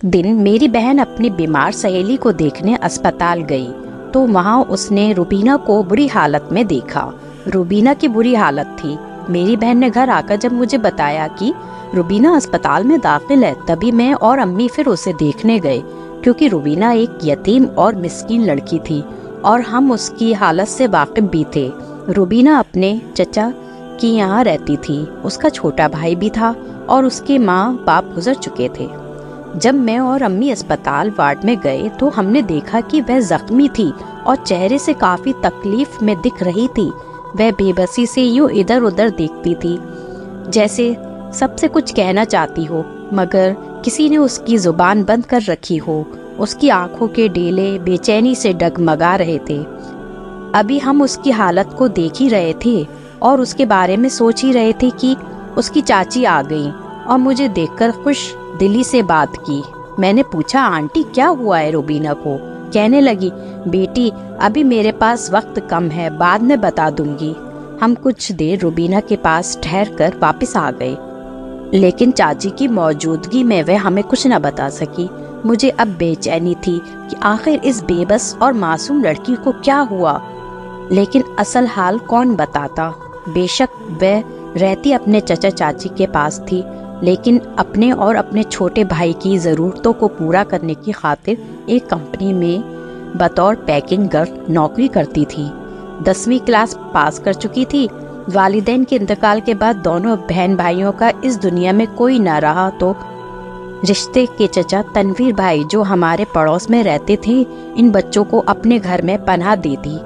दिन मेरी बहन अपनी बीमार सहेली को देखने अस्पताल गई तो वहाँ उसने रुबीना को बुरी हालत में देखा। रुबीना की बुरी हालत थी। मेरी बहन ने घर आकर जब मुझे बताया कि रुबीना अस्पताल में दाखिल है, तभी मैं और अम्मी फिर उसे देखने गए, क्योंकि रुबीना एक यतीम और मिस्कीन लड़की थी और हम उसकी हालत से वाकिफ भी थे। रुबीना अपने चचा की यहाँ रहती थी। उसका छोटा भाई भी था और उसके माँ बाप गुजर चुके थे। जब मैं और अम्मी अस्पताल वार्ड में गए तो हमने देखा कि वह जख्मी थी और चेहरे से काफी तकलीफ में दिख रही थी। वह बेबसी से यूं इधर उधर देखती थी, जैसे सबसे कुछ कहना चाहती हो, मगर किसी ने उसकी जुबान बंद कर रखी हो। उसकी आंखों के डेले बेचैनी से डगमगा रहे थे। अभी हम उसकी हालत को देख ही रहे थे और उसके बारे में सोच ही रहे थे कि उसकी चाची आ गई और मुझे देखकर खुश दिली से बात की। मैंने पूछा, आंटी क्या हुआ है रुबीना को? कहने लगी, बेटी अभी मेरे पास वक्त कम है, बाद में बता दूंगी। हम कुछ देर रुबीना के पास ठहर कर वापिस आ गए, लेकिन चाची की मौजूदगी में वह हमें कुछ न बता सकी। मुझे अब बेचैनी थी कि आखिर इस बेबस और मासूम लड़की को क्या हुआ, लेकिन असल हाल कौन बताता। बेशक वह रहती अपने चचा चाची के पास थी, लेकिन अपने और अपने छोटे भाई की ज़रूरतों को पूरा करने की खातिर एक कंपनी में बतौर पैकिंग गर्ल नौकरी करती थी। 10वीं क्लास पास कर चुकी थी। वालिदैन के इंतकाल के बाद दोनों बहन भाइयों का इस दुनिया में कोई न रहा तो रिश्ते के चचा तनवीर भाई, जो हमारे पड़ोस में रहते थे, इन बच्चों को अपने घर में पनाह दे दी।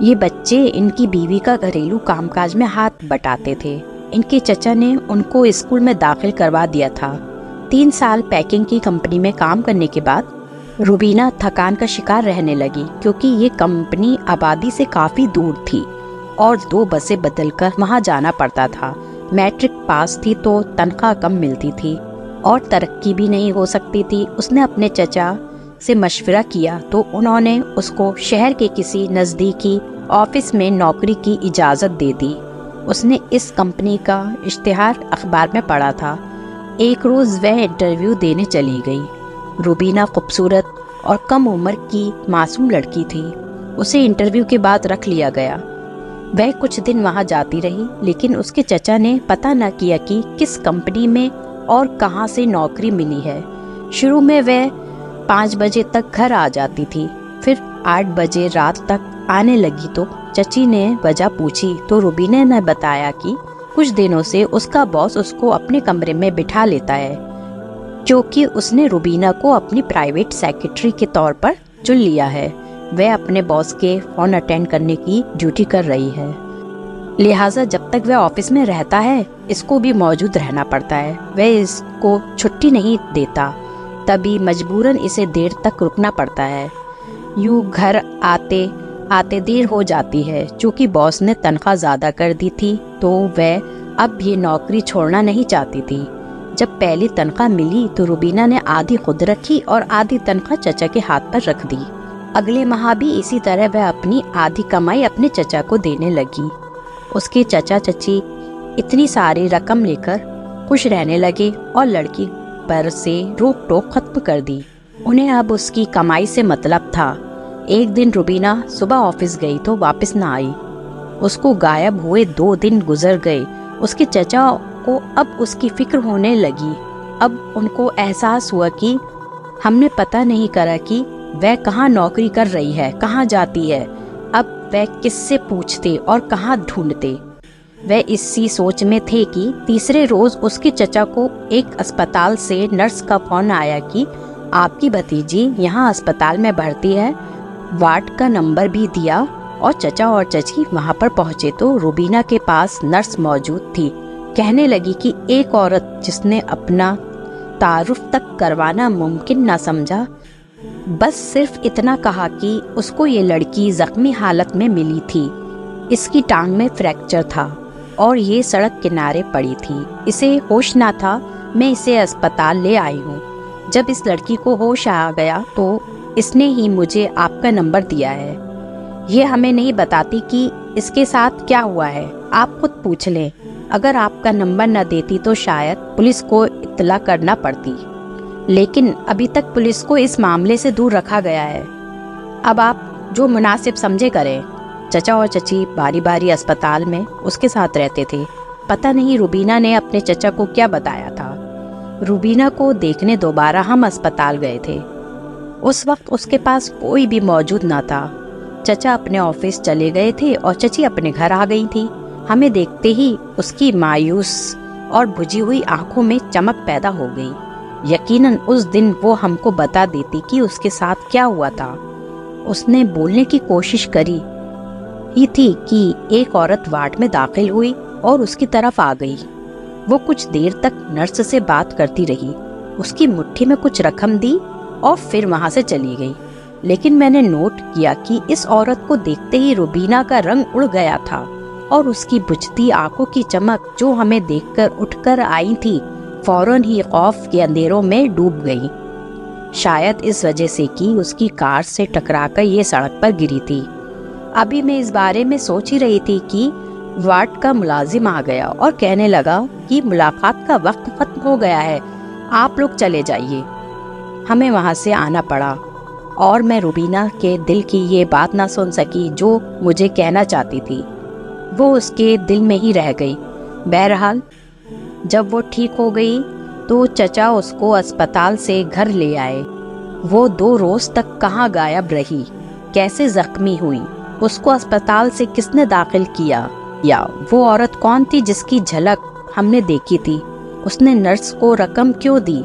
ये बच्चे इनकी बीवी का घरेलू कामकाज में हाथ बटाते थे। इनके चचा ने उनको स्कूल में दाखिल करवा दिया था। 3 साल पैकिंग की कंपनी में काम करने के बाद रुबीना थकान का शिकार रहने लगी, क्योंकि ये कंपनी आबादी से काफी दूर थी और 2 बसें बदलकर वहाँ जाना पड़ता था। मैट्रिक पास थी तो तनख्वाह कम मिलती थी और तरक्की भी नहीं हो सकती थी। उसने अपने चचा से मशवरा किया तो उन्होंने उसको शहर के किसी नज़दीकी ऑफिस में नौकरी की इजाज़त दे दी। उसने इस कंपनी का इश्तिहार अखबार में पढ़ा था। एक रोज़ वह इंटरव्यू देने चली गई। रुबीना खूबसूरत और कम उम्र की मासूम लड़की थी। उसे इंटरव्यू के बाद रख लिया गया। वह कुछ दिन वहां जाती रही, लेकिन उसके चचा ने पता न किया कि किस कंपनी में और कहां से नौकरी मिली है। शुरू में वह 5 बजे तक घर आ जाती थी, फिर 8 बजे रात तक आने लगी तो चची ने वजह पूछी तो रुबीना ने बताया कि कुछ दिनों से उसका बॉस उसको अपने कमरे में बिठा लेता है, क्योंकि उसने रुबीना को अपनी प्राइवेट सेक्रेटरी के तौर पर चुन लिया है। वह अपने बॉस के फोन अटेंड करने की ड्यूटी कर रही है, लिहाजा जब तक वह ऑफिस में रहता है इसको भी मौजूद रहना पड़ता है। वह इसको छुट्टी नहीं देता, तभी मजबूरन इसे देर तक रुकना पड़ता है। यूं घर आते आते देर हो जाती है। चूँकि बॉस ने तनख्वाह ज़्यादा कर दी थी तो वह अब ये नौकरी छोड़ना नहीं चाहती थी। जब पहली तनख्वाह मिली तो रुबीना ने आधी खुद रखी और आधी तनख्वाह चचा के हाथ पर रख दी। अगले माह भी इसी तरह वह अपनी आधी कमाई अपने चचा को देने लगी। उसके चचा चची इतनी सारी रकम लेकर खुश रहने लगे और लड़की पर से रोक टोक खत्म कर दी। उन्हें अब उसकी कमाई से मतलब था। एक दिन रुबीना सुबह ऑफिस गई तो वापस न आई। उसको गायब हुए 2 दिन गुजर गए। उसके चचा को अब उसकी फिक्र होने लगी। अब उनको एहसास हुआ कि हमने पता नहीं करा कि वह कहाँ नौकरी कर रही है, कहाँ जाती है। अब वह किससे पूछते और कहाँ ढूंढते। वह इसी सोच में थे कि तीसरे रोज उसके चचा को एक अस्पताल से नर्स का फोन आया कि आपकी भतीजी यहाँ अस्पताल में भर्ती है। वार्ड का नंबर भी दिया और चचा और चची वहाँ पर पहुँचे तो रुबीना के पास नर्स मौजूद थी। कहने लगी कि एक औरत जिसने अपना तारुफ तक करवाना मुमकिन न समझा, बस सिर्फ इतना कहा कि उसको ये लड़की जख्मी हालत में मिली थी। इसकी टांग में फ्रैक्चर था और ये सड़क किनारे पड़ी थी। इसे होश ना था। मैं इसे अस्पताल ले आई हूँ। जब इस लड़की को होश आ गया तो इसने ही मुझे आपका नंबर दिया है। ये हमें नहीं बताती कि इसके साथ क्या हुआ है। आप खुद पूछ लें। अगर आपका नंबर न देती तो शायद पुलिस को इत्तला करना पड़ती। लेकिन अभी तक पुलिस को इस मामले से दूर रखा गया है। अब आप जो मुनासिब समझे करें। चचा और चची बारी बारी अस्पताल में उसके साथ रहते थे। पता नहीं रुबीना ने अपने चचा को क्या बताया था। रुबीना को देखने दोबारा हम अस्पताल गए थे। उस वक्त उसके पास कोई भी मौजूद ना था। चचा अपने ऑफिस चले गए थे और चची अपने घर आ गई थी। हमें देखते ही उसकी मायूस और बुझी हुई आंखों में चमक पैदा हो गई। यकीनन उस दिन वो हमको बता देती कि उसके साथ क्या हुआ था। उसने बोलने की कोशिश करी ही थी कि एक औरत वार्ड में दाखिल हुई और उसकी तरफ आ गई। वो कुछ देर तक नर्स से बात करती रही, उसकी मुट्ठी में कुछ रकम दी और फिर वहां से चली गई। लेकिन मैंने नोट किया कि इस औरत को देखते ही रुबीना का रंग उड़ गया था और उसकी बुझती आंखों की चमक जो हमें देखकर उठकर आई थी, फौरन ही खौफ के अंधेरों में डूब गई। शायद इस वजह से कि उसकी कार से टकराकर ये सड़क पर गिरी थी। अभी मैं इस बारे में सोच ही रही थी कि वार्ड का मुलाजिम आ गया और कहने लगा कि मुलाकात का वक्त खत्म हो गया है, आप लोग चले जाइए। हमें वहां से आना पड़ा और मैं रुबीना के दिल की ये बात ना सुन सकी जो मुझे कहना चाहती थी। वो उसके दिल में ही रह गई। बहरहाल जब वो ठीक हो गई तो चचा उसको अस्पताल से घर ले आए। वो 2 रोज तक कहाँ गायब रही, कैसे जख्मी हुई, उसको अस्पताल से किसने दाखिल किया, या वो औरत कौन थी जिसकी झलक हमने देखी थी, उसने नर्स को रकम क्यों दी,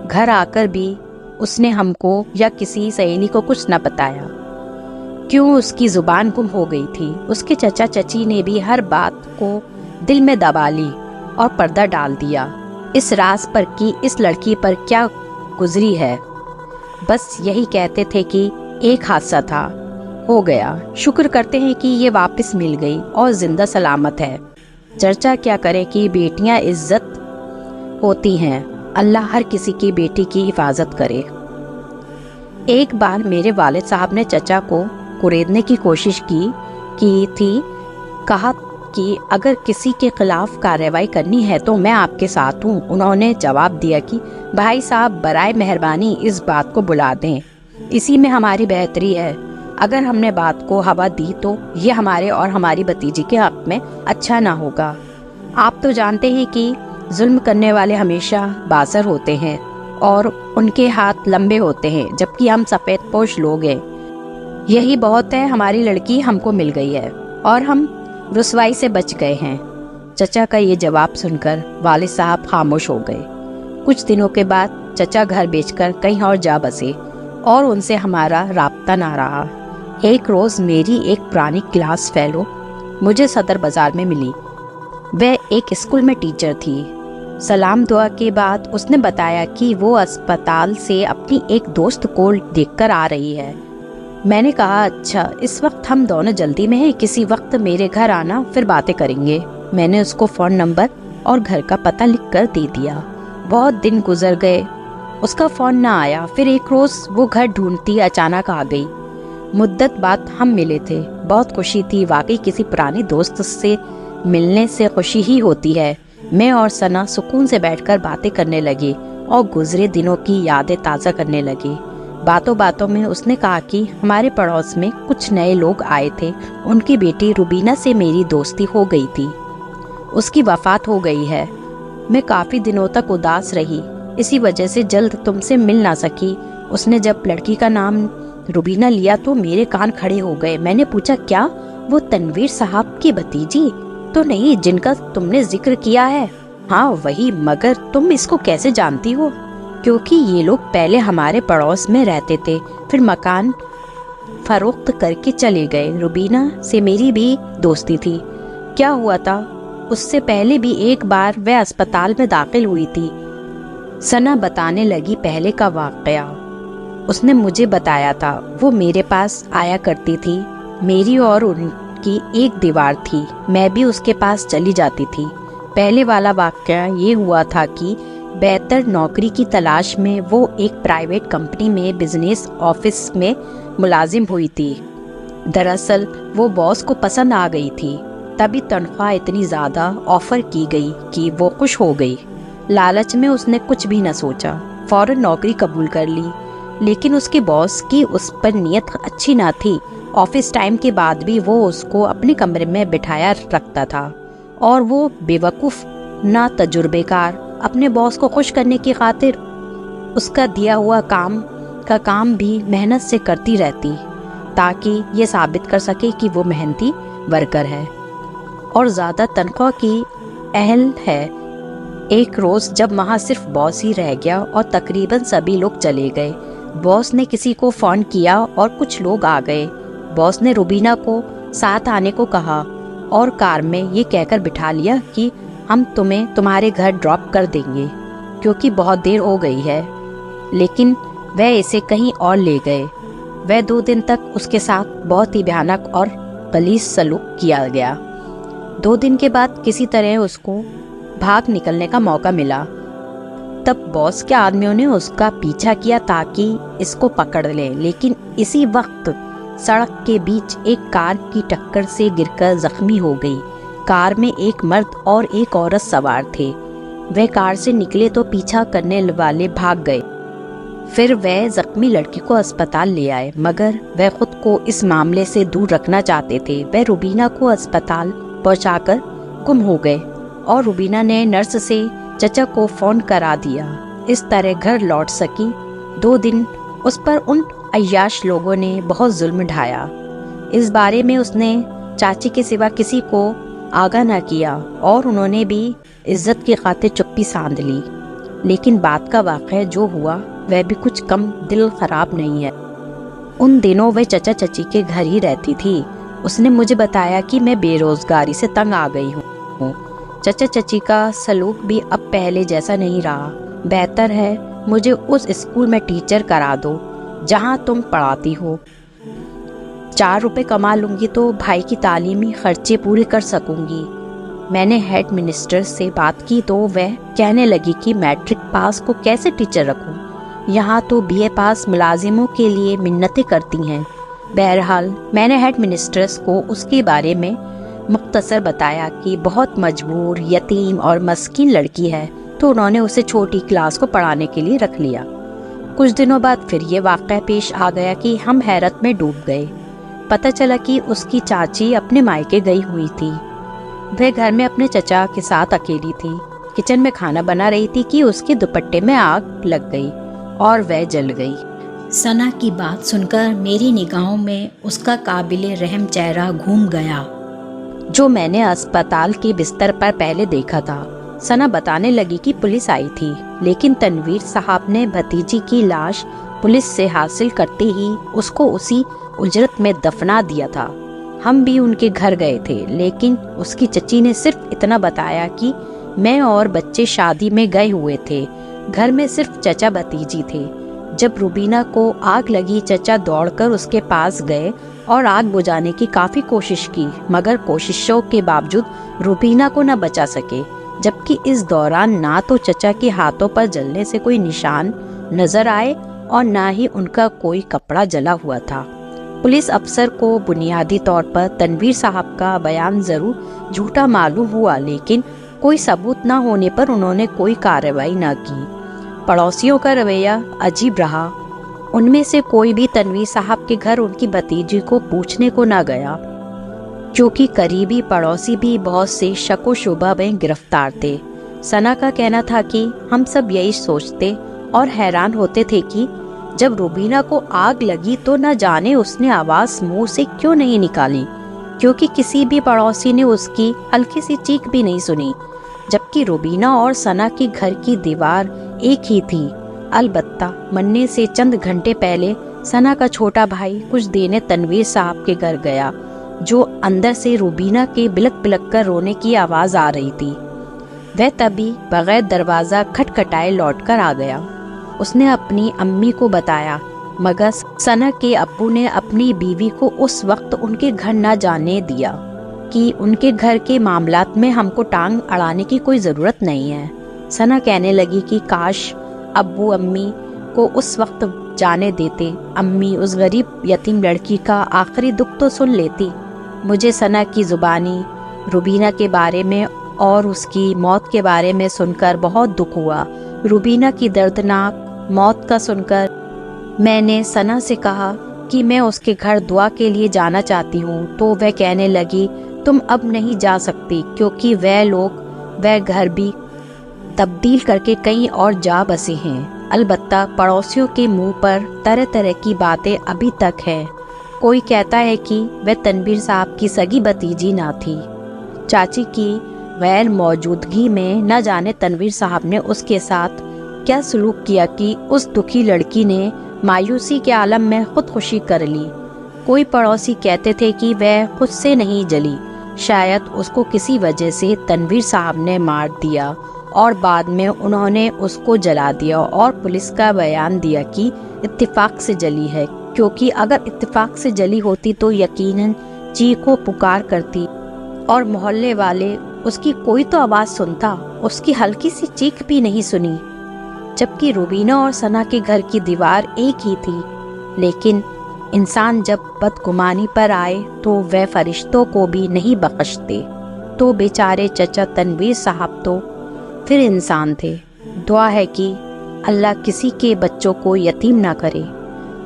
घर आकर भी उसने हमको या किसी सहेली को कुछ न बताया, क्यों उसकी जुबान गुम हो गई थी। उसके चचा चची ने भी हर बात को दिल में दबा ली और पर्दा डाल दिया इस राज पर कि इस लड़की पर क्या गुजरी है। बस यही कहते थे कि एक हादसा था, हो गया, शुक्र करते हैं कि ये वापस मिल गई और जिंदा सलामत है। चर्चा क्या करे कि बेटियां इज्जत होती हैं, अल्लाह हर किसी की बेटी की हिफाजत करे। एक बार मेरे वालिद साहब ने चचा को कुरेदने की कोशिश की थी। कहा कि अगर किसी के खिलाफ कार्रवाई करनी है तो मैं आपके साथ हूँ। उन्होंने जवाब दिया कि भाई साहब बराए मेहरबानी इस बात को बुला दें, इसी में हमारी बेहतरी है। अगर हमने बात को हवा दी तो ये हमारे और हमारी भतीजी के हक में अच्छा ना होगा। आप तो जानते हैं कि जुल्म करने वाले हमेशा बासर होते हैं और उनके हाथ लंबे होते हैं, जबकि हम सफ़ेद पोश लोग हैं। यही बहुत है, हमारी लड़की हमको मिल गई है और हम रुसवाई से बच गए हैं। चचा का ये जवाब सुनकर वालिद साहब खामोश हो गए। कुछ दिनों के बाद चचा घर बेचकर कहीं और जा बसे और उनसे हमारा राब्ता ना रहा। एक रोज मेरी एक पुरानी क्लास फेलो मुझे सदर बाजार में मिली। वह एक स्कूल में टीचर थी। सलाम दुआ के बाद उसने बताया कि वो अस्पताल से अपनी एक दोस्त को देखकर आ रही है। मैंने कहा अच्छा, इस वक्त हम दोनों जल्दी में हैं, किसी वक्त मेरे घर आना, फिर बातें करेंगे। मैंने उसको फ़ोन नंबर और घर का पता लिख कर दे दिया। बहुत दिन गुजर गए, उसका फ़ोन ना आया। फिर एक रोज़ वो घर ढूंढती अचानक आ गई। मुद्दत बाद हम मिले थे, बहुत खुशी थी। वाकई किसी पुरानी दोस्त से मिलने से खुशी ही होती है। मैं और सना सुकून से बैठकर बातें करने लगे और गुजरे दिनों की यादें ताज़ा करने लगे। बातों बातों में उसने कहा कि हमारे पड़ोस में कुछ नए लोग आए थे, उनकी बेटी रुबीना से मेरी दोस्ती हो गई थी, उसकी वफात हो गई है। मैं काफ़ी दिनों तक उदास रही, इसी वजह से जल्द तुमसे मिल ना सकी। उसने जब लड़की का नाम रुबीना लिया तो मेरे कान खड़े हो गए। मैंने पूछा क्या वो तनवीर साहब की भतीजी तो नहीं जिनका तुमने जिक्र किया है? हाँ वही, मगर तुम इसको कैसे जानती हो? क्योंकि ये लोग पहले हमारे पड़ोस में रहते थे, फिर मकान फरोख्त करके चले गए। रुबीना से मेरी भी दोस्ती थी। क्या हुआ था, उससे पहले भी एक बार वह अस्पताल में दाखिल हुई थी। सना बताने लगी पहले का वाकया। उसने मुझे बताया था, वो मेरे पास आया करती थी। मेरी और उनकी एक दीवार थी, मैं भी उसके पास चली जाती थी। पहले वाला वाकया ये हुआ था कि बेहतर नौकरी की तलाश में वो एक प्राइवेट कंपनी में बिजनेस ऑफिस में मुलाजिम हुई थी। दरअसल वो बॉस को पसंद आ गई थी, तभी तनख्वाह इतनी ज़्यादा ऑफर की गई कि वो खुश हो गई। लालच में उसने कुछ भी न सोचा फौरन नौकरी कबूल कर ली। लेकिन उसके बॉस की उस पर नीयत अच्छी ना थी। ऑफिस टाइम के बाद भी वो उसको अपने कमरे में बिठाया रखता था और वो बेवकूफ़ ना तजुर्बेकार अपने बॉस को खुश करने की खातिर उसका दिया हुआ काम भी मेहनत से करती रहती, ताकि ये साबित कर सके कि वो मेहनती वर्कर है और ज़्यादा तनख्वाह की अहल है। एक रोज़ जब वहाँ सिर्फ बॉस ही रह गया और तकरीबन सभी लोग चले गए, बॉस ने किसी को फ़ोन किया और कुछ लोग आ गए। बॉस ने रुबीना को साथ आने को कहा और कार में ये कहकर बिठा लिया कि हम तुम्हें तुम्हारे घर ड्रॉप कर देंगे क्योंकि बहुत देर हो गई है। लेकिन वह इसे कहीं और ले गए। वह 2 दिन तक उसके साथ बहुत ही भयानक और गलीज़ सलूक किया गया। 2 दिन के बाद किसी तरह उसको भाग निकलने का मौका मिला। तब बॉस के आदमियों ने उसका पीछा किया ताकि इसको पकड़ ले, लेकिन इसी वक्त सड़क के बीच एक कार की टक्कर से गिरकर जख्मी हो गई। कार में एक मर्द और एक औरत सवार थे। वह कार से निकले तो पीछा करने वाले भाग गए। फिर वह जख्मी लड़की को अस्पताल ले आए, मगर वह खुद को इस मामले से दूर रखना चाहते थे। वह रुबीना को अस्पताल पहुंचाकर गुम हो गए और रुबीना ने नर्स से चचा को फ़ोन करा दिया। इस तरह घर लौट सकी। 2 दिन उस पर उन अय्याश लोगों ने बहुत जुल्म ढाया। इस बारे में उसने चाची के सिवा किसी को आगाह न किया और उन्होंने भी इज्जत की खातिर चुप्पी साध ली। लेकिन बात का वाक़या जो हुआ वह भी कुछ कम दिल खराब नहीं है। उन दिनों वह चचा चची के घर ही रहती थी। उसने मुझे बताया कि मैं बेरोजगारी से तंग आ गई हूँ। चचा चची का सलूक भी अब पहले जैसा नहीं रहा। बेहतर है मुझे उस स्कूल में टीचर करा दो जहाँ तुम पढ़ाती हो। 4 रुपए कमा लूँगी तो भाई की तालीमी खर्चे पूरे कर सकूँगी। मैंने हेड मिनिस्टर से बात की तो वह कहने लगी कि मैट्रिक पास को कैसे टीचर रखूं। यहाँ तो बीए पास मुलाजिमों के लिए मिन्नतें करती हैं। बहरहाल मैंने हेड मिनिस्ट्रेस को उसके बारे में मुख्तसर बताया कि बहुत मजबूर, यतीम और मस्कीन लड़की है, तो उन्होंने उसे छोटी क्लास को पढ़ाने के लिए रख लिया। कुछ दिनों बाद फिर ये वाक़या पेश आ गया कि हम हैरत में डूब गए। पता चला कि उसकी चाची अपने मायके गई हुई थी। वह घर में अपने चचा के साथ अकेली थी। किचन में खाना बना रही थी कि उसके दुपट्टे में आग लग गई और वह जल गई। सना की बात सुनकर मेरी निगाहों में उसका काबिले रहम चेहरा घूम गया जो मैंने अस्पताल के बिस्तर पर पहले देखा था। सना बताने लगी कि पुलिस आई थी, लेकिन तनवीर साहब ने भतीजी की लाश पुलिस से हासिल करते ही उसको उसी उजरत में दफना दिया था। हम भी उनके घर गए थे, लेकिन उसकी चची ने सिर्फ इतना बताया कि मैं और बच्चे शादी में गए हुए थे। घर में सिर्फ चचा भतीजी थे। जब रुबीना को आग लगी, चचा दौड़कर उसके पास गए और आग बुझाने की काफ़ी कोशिश की, मगर कोशिशों के बावजूद रुबीना को न बचा सके। जबकि इस दौरान ना तो चचा के हाथों पर जलने से कोई निशान नजर आए और ना ही उनका कोई कपड़ा जला हुआ था। पुलिस अफसर को बुनियादी तौर पर तनवीर साहब का बयान जरूर झूठा मालूम हुआ, लेकिन कोई सबूत न होने पर उन्होंने कोई कार्रवाई न की। पड़ोसियों का रवैया अजीब रहा। उनमें से कोई भी तनवीर साहब के घर उनकी भतीजी को पूछने को न गया, क्योंकि करीबी पड़ोसी भी बहुत से शक व शुबा में गिरफ्तार थे। सना का कहना था कि हम सब यही सोचते और हैरान होते थे कि जब रुबीना को आग लगी तो न जाने उसने आवाज़ मुंह से क्यों नहीं निकाली, क्योंकि किसी भी पड़ोसी ने उसकी हल्की सी चीख भी नहीं सुनी। जबकि रुबीना और सना की घर की दीवार एक ही थी। अलबत्ता मरने से चंद घंटे पहले सना का छोटा भाई कुछ देने तनवीर साहब के घर गया, जो अंदर से रुबीना के बिलक बिलक कर रोने की आवाज़ आ रही थी। वह तभी बगैर दरवाज़ा खटखटाए लौटकर आ गया। उसने अपनी अम्मी को बताया, मगर सना के अब्बू ने अपनी बीवी को उस वक्त उनके घर न जाने दिया कि उनके घर के मामलात में हमको टांग अड़ाने की कोई ज़रूरत नहीं है। सना कहने लगी कि काश अब्बू अम्मी को उस वक्त जाने देते। अम्मी उस गरीब यतीम लड़की का आखिरी दुख तो सुन लेती। मुझे सना की ज़ुबानी रुबीना के बारे में और उसकी मौत के बारे में सुनकर बहुत दुख हुआ। रुबीना की दर्दनाक मौत का सुनकर मैंने सना से कहा कि मैं उसके घर दुआ के लिए जाना चाहती हूँ, तो वह कहने लगी तुम अब नहीं जा सकती, क्योंकि वह घर भी तब्दील करके कहीं और जा बसे हैं। अलबत्ता पड़ोसियों के मुंह पर तरह तरह की बातें अभी तक है। कोई कहता है कि वह तनवीर साहब की सगी भतीजी ना थी। चाची की गैर मौजूदगी में न जाने तनवीर साहब ने उसके साथ क्या सलूक किया कि उस दुखी लड़की ने मायूसी के आलम में खुदकुशी कर ली। कोई पड़ोसी कहते थे कि वह खुद से नहीं जली, शायद उसको किसी वजह से तनवीर साहब ने मार दिया और बाद में उन्होंने उसको जला दिया और पुलिस का बयान दिया कि इत्तेफाक से जली है, क्योंकि अगर इत्तेफाक से जली होती तो यकीनन चीखो पुकार करती और मोहल्ले वाले उसकी कोई तो आवाज़ सुनता। उसकी हल्की सी चीख भी नहीं सुनी, जबकि रुबीना और सना के घर की दीवार एक ही थी। लेकिन इंसान जब बदगुमानी पर आए तो वह फरिश्तों को भी नहीं बख्शते। तो बेचारे चचा तनवीर साहब तो फिर इंसान थे। दुआ है कि अल्लाह किसी के बच्चों को यतीम ना करे,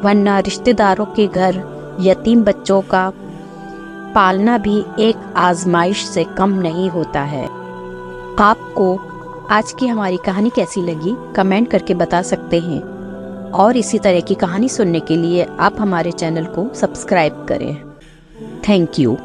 वरना रिश्तेदारों के घर यतीम बच्चों का पालना भी एक आजमाइश से कम नहीं होता है। आपको आज की हमारी कहानी कैसी लगी कमेंट करके बता सकते हैं, और इसी तरह की कहानी सुनने के लिए आप हमारे चैनल को सब्सक्राइब करें। Thank you.